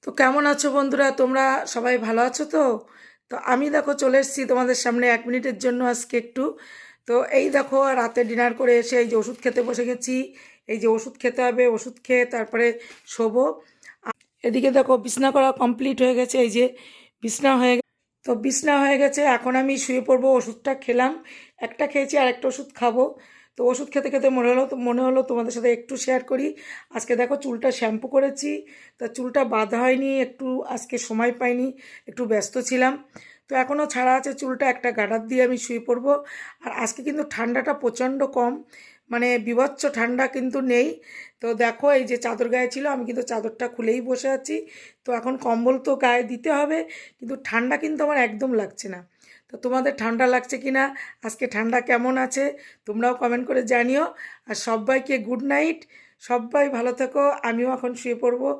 তো কেমন আছো বন্ধুরা? তোমরা সবাই ভালো আছো তো? তো আমি দেখো চলে এসেছি তোমাদের সামনে 1 মিনিটের জন্য আজকে একটু। তো এই দেখো রাতে ডিনার করে এসে এই যে ওষুধ খেতে বসে গেছি। এই যে ওষুধ খেতে হবে, ওষুধ খেয়ে তারপরে শোবো। এদিকে দেখো বিছনা করা কমপ্লিট হয়ে গেছে, এই যে বিছনা হয়ে তো বিছনা হয়ে গেছে, এখন আমি শুয়ে পড়বো। ওষুধটা খেলাম, একটা খেয়েছি আর একটা ওষুধ খাবো। তো ওষুধ খেতে খেতে মনে হলো তোমাদের সাথে একটু শেয়ার করি। আজকে দেখো চুলটা শ্যাম্পু করেছি, তা চুলটা বাঁধা হয়নি, একটু আজকে সময় পাইনি, একটু ব্যস্ত ছিলাম। তো এখনও ছাড়া আছে চুলটা, একটা গার্ডার দিয়ে আমি শুয়ে পড়বো। আর আজকে কিন্তু ঠান্ডাটা প্রচণ্ড কম, মানে বীভৎস ঠান্ডা কিন্তু নেই। তো দেখো এই যে চাদর গায়ে ছিল, আমি কিন্তু চাদরটা খুলেই বসে আছি। তো এখন কম্বল তো গায়ে দিতে হবে, কিন্তু ঠান্ডা কিন্তু আমার একদম লাগছে না। তো তোমাদের ঠান্ডা লাগছে কি না, আজকে ঠান্ডা কেমন আছে তোমরাও কমেন্ট করে জানিও। আর সবাইকে গুড নাইট, সবাই ভালো থেকো। আমিও এখন শুয়ে পড়বো।